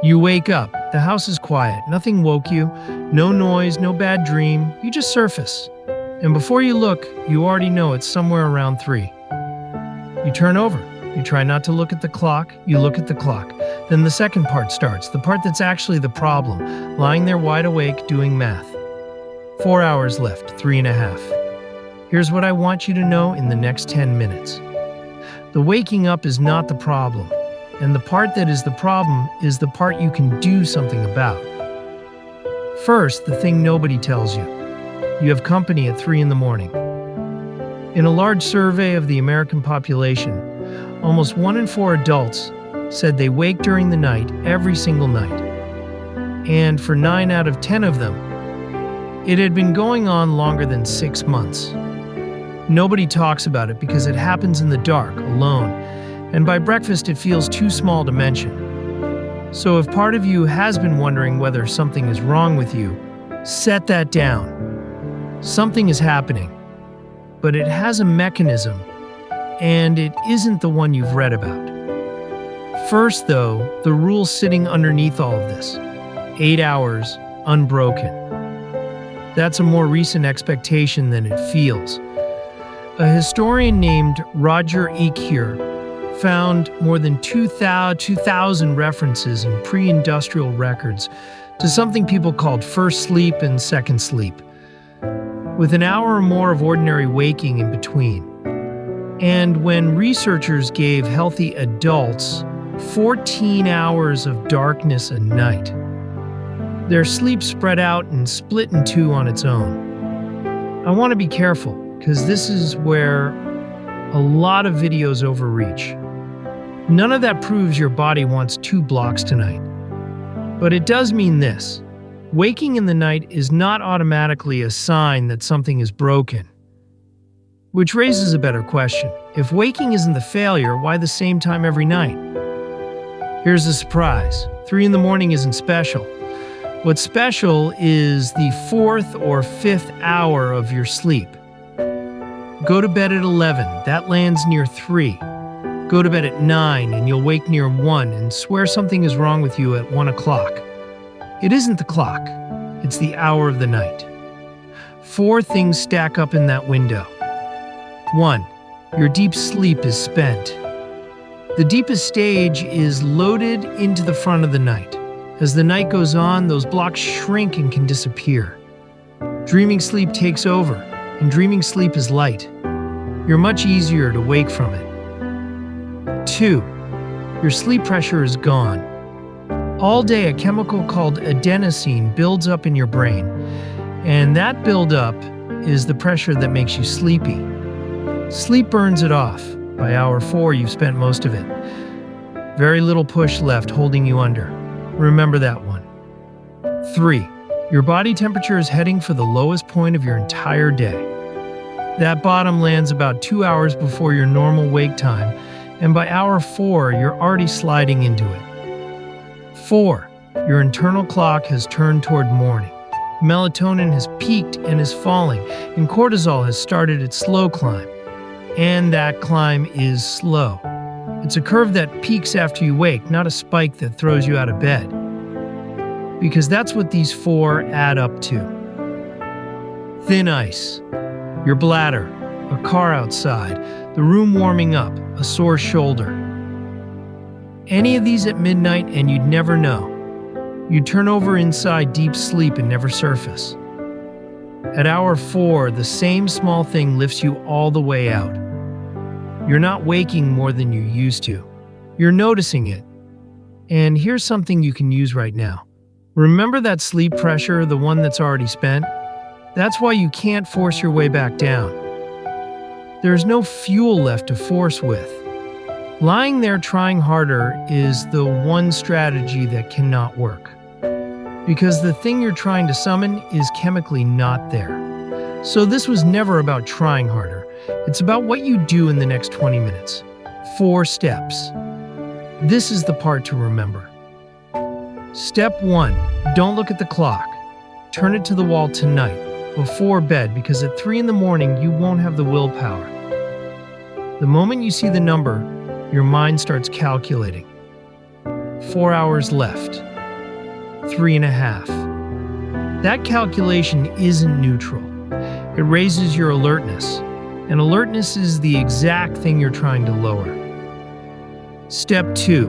You wake up. The house is quiet. Nothing woke you. No noise, no bad dream. You just surface. And before you look, you already know it's somewhere around 3. You turn over. You try not to look at the clock. You look at the clock. Then the second part starts, the part that's actually the problem, lying there wide awake doing math. 4 hours left, 3.5. Here's what I want you to know in the next 10 minutes. The waking up is not the problem. And the part that is the problem is the part you can do something about. First, the thing nobody tells you. You have company at 3 in the morning. In a large survey of the American population, almost 1 in 4 adults said they wake during the night every single night. And for 9 out of 10 of them, it had been going on longer than 6 months. Nobody talks about it because it happens in the dark, alone, and by breakfast it feels too small to mention. So if part of you has been wondering whether something is wrong with you, set that down. Something is happening, but it has a mechanism, and it isn't the one you've read about. First, though, the rule sitting underneath all of this: 8 hours, unbroken. That's a more recent expectation than it feels. A historian named Roger Ekier found more than 2,000 references in pre-industrial records to something people called first sleep and second sleep, with an hour or more of ordinary waking in between. And when researchers gave healthy adults 14 hours of darkness a night, their sleep spread out and split in two on its own. I want to be careful, because this is where a lot of videos overreach. None of that proves your body wants 2 blocks tonight. But it does mean this: waking in the night is not automatically a sign that something is broken. Which raises a better question. If waking isn't the failure, why the same time every night? Here's the surprise. 3 in the morning isn't special. What's special is the 4th or 5th hour of your sleep. Go to bed at 11, that lands near 3. Go to bed at 9 and you'll wake near 1 and swear something is wrong with you at 1 o'clock. It isn't the clock, it's the hour of the night. 4 things stack up in that window. 1. Your deep sleep is spent. The deepest stage is loaded into the front of the night. As the night goes on, those blocks shrink and can disappear. Dreaming sleep takes over, and dreaming sleep is light. You're much easier to wake from it. 2. Your sleep pressure is gone. All day, a chemical called adenosine builds up in your brain, and that buildup is the pressure that makes you sleepy. Sleep burns it off. By hour 4, you've spent most of it. Very little push left holding you under. Remember that one. 3. Your body temperature is heading for the lowest point of your entire day. That bottom lands about 2 hours before your normal wake time, and by hour 4, you're already sliding into it. 4. Your internal clock has turned toward morning. Melatonin has peaked and is falling, and cortisol has started its slow climb. And that climb is slow. It's a curve that peaks after you wake, not a spike that throws you out of bed. Because that's what these 4 add up to. Thin ice, your bladder, a car outside, the room warming up, a sore shoulder. Any of these at midnight and you'd never know. You'd turn over inside deep sleep and never surface. At hour 4, the same small thing lifts you all the way out. You're not waking more than you used to. You're noticing it. And here's something you can use right now. Remember that sleep pressure, the one that's already spent? That's why you can't force your way back down. There's no fuel left to force with. Lying there trying harder is the one strategy that cannot work. Because the thing you're trying to summon is chemically not there. So this was never about trying harder. It's about what you do in the next 20 minutes. 4 steps. This is the part to remember. Step 1. Don't look at the clock. Turn it to the wall tonight, before bed, because at 3 in the morning you won't have the willpower. The moment you see the number, your mind starts calculating. 4 hours left. 3.5. That calculation isn't neutral. It raises your alertness, and alertness is the exact thing you're trying to lower. Step 2.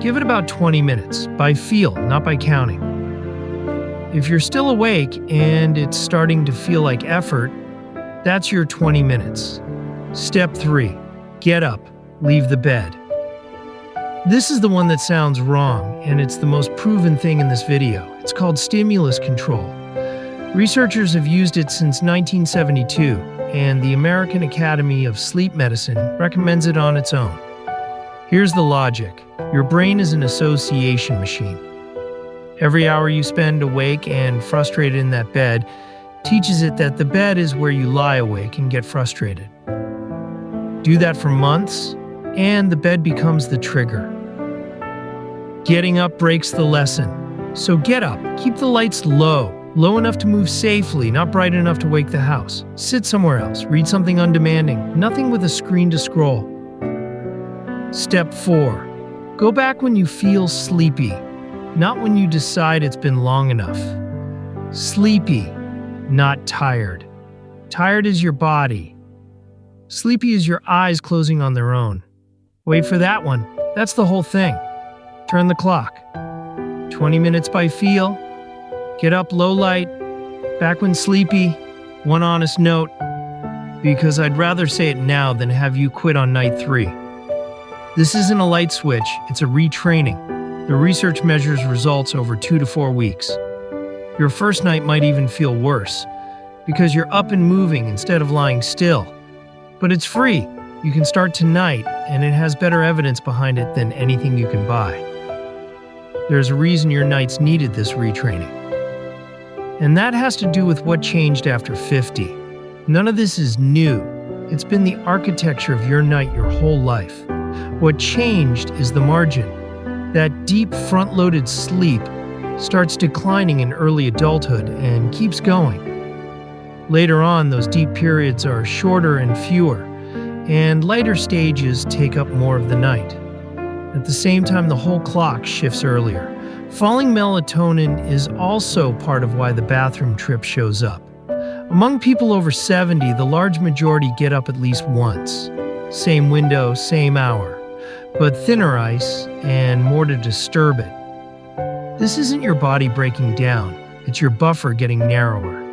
Give it about 20 minutes, by feel, not by counting. If you're still awake and it's starting to feel like effort, that's your 20 minutes. Step 3. Get up, leave the bed. This is the one that sounds wrong, and it's the most proven thing in this video. It's called stimulus control. Researchers have used it since 1972, and the American Academy of Sleep Medicine recommends it on its own. Here's the logic. Your brain is an association machine. Every hour you spend awake and frustrated in that bed teaches it that the bed is where you lie awake and get frustrated. Do that for months, and the bed becomes the trigger. Getting up breaks the lesson. So get up, keep the lights low enough to move safely, not bright enough to wake the house. Sit somewhere else, read something undemanding, nothing with a screen to scroll. Step 4. Go back when you feel sleepy, not when you decide it's been long enough. Sleepy, not tired. Tired is your body. Sleepy is your eyes closing on their own. Wait for that one. That's the whole thing. Turn the clock. 20 minutes by feel. Get up low light. Back when sleepy. One honest note. Because I'd rather say it now than have you quit on night 3. This isn't a light switch, it's a retraining. The research measures results over 2 to 4 weeks. Your first night might even feel worse, because you're up and moving instead of lying still. But it's free. You can start tonight, and it has better evidence behind it than anything you can buy. There's a reason your nights needed this retraining. And that has to do with what changed after 50. None of this is new. It's been the architecture of your night your whole life. What changed is the margin. That deep front-loaded sleep starts declining in early adulthood and keeps going. Later on, those deep periods are shorter and fewer, and lighter stages take up more of the night. At the same time, the whole clock shifts earlier. Falling melatonin is also part of why the bathroom trip shows up. Among people over 70, the large majority get up at least once. Same window, same hour, but thinner ice and more to disturb it. This isn't your body breaking down, it's your buffer getting narrower.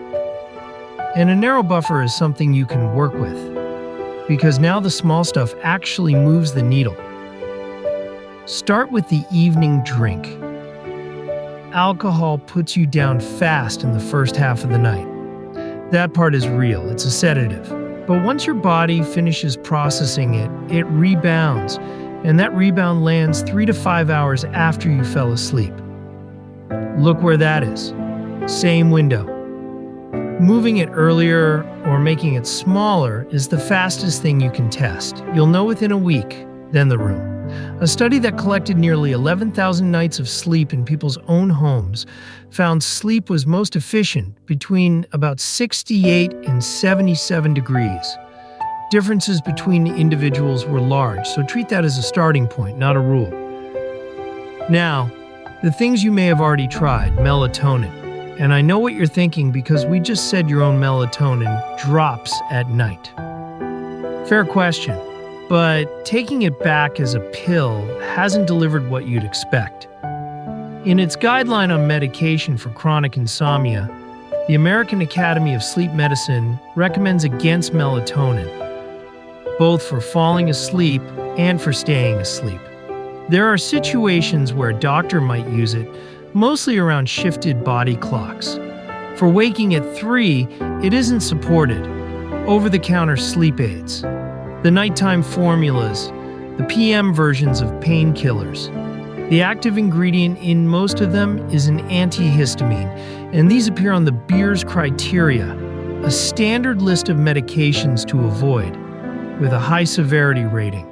And a narrow buffer is something you can work with, because now the small stuff actually moves the needle. Start with the evening drink. Alcohol puts you down fast in the first half of the night. That part is real, it's a sedative. But once your body finishes processing it, it rebounds, and that rebound lands 3 to 5 hours after you fell asleep. Look where that is. Same window. Moving it earlier or making it smaller is the fastest thing you can test. You'll know within a week, then the room. A study that collected nearly 11,000 nights of sleep in people's own homes found sleep was most efficient between about 68 and 77 degrees. Differences between individuals were large, so treat that as a starting point, not a rule. Now, the things you may have already tried, melatonin. And I know what you're thinking because we just said your own melatonin drops at night. Fair question. But taking it back as a pill hasn't delivered what you'd expect. In its guideline on medication for chronic insomnia, the American Academy of Sleep Medicine recommends against melatonin, both for falling asleep and for staying asleep. There are situations where a doctor might use it, mostly around shifted body clocks. For waking at 3, it isn't supported. Over-the-counter sleep aids, the nighttime formulas, the PM versions of painkillers. The active ingredient in most of them is an antihistamine, and these appear on the Beers criteria, a standard list of medications to avoid, with a high severity rating.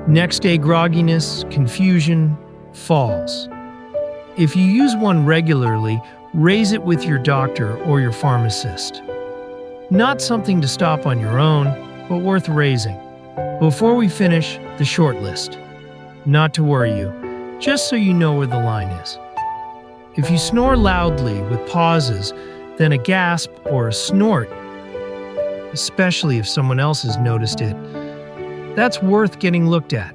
Next day grogginess, confusion, falls. If you use one regularly, raise it with your doctor or your pharmacist. Not something to stop on your own, but worth raising. Before we finish, the short list. Not to worry you, just so you know where the line is. If you snore loudly with pauses, then a gasp or a snort, especially if someone else has noticed it, that's worth getting looked at.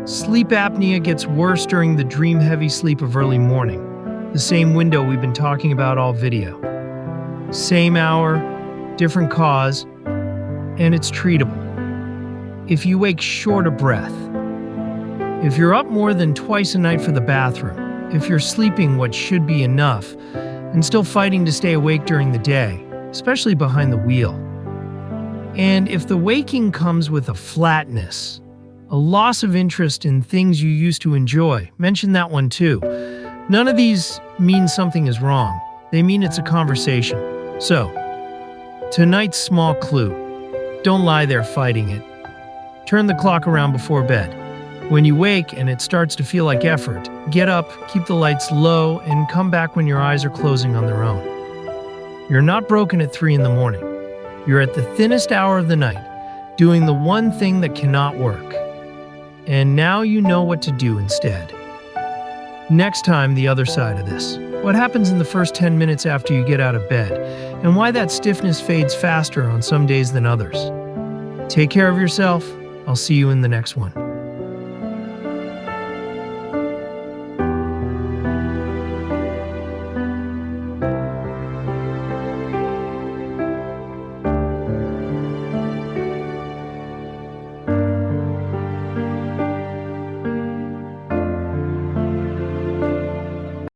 Sleep apnea gets worse during the dream-heavy sleep of early morning, the same window we've been talking about all video. Same hour, different cause, and it's treatable. If you wake short of breath, if you're up more than twice a night for the bathroom, if you're sleeping what should be enough and still fighting to stay awake during the day, especially behind the wheel. And if the waking comes with a flatness, a loss of interest in things you used to enjoy, mention that one too. None of these mean something is wrong. They mean it's a conversation. So, tonight's small clue. Don't lie there fighting it. Turn the clock around before bed. When you wake and it starts to feel like effort, get up, keep the lights low, and come back when your eyes are closing on their own. You're not broken at 3 in the morning. You're at the thinnest hour of the night, doing the one thing that cannot work. And now you know what to do instead. Next time, the other side of this. What happens in the first 10 minutes after you get out of bed, and why that stiffness fades faster on some days than others. Take care of yourself. I'll see you in the next one.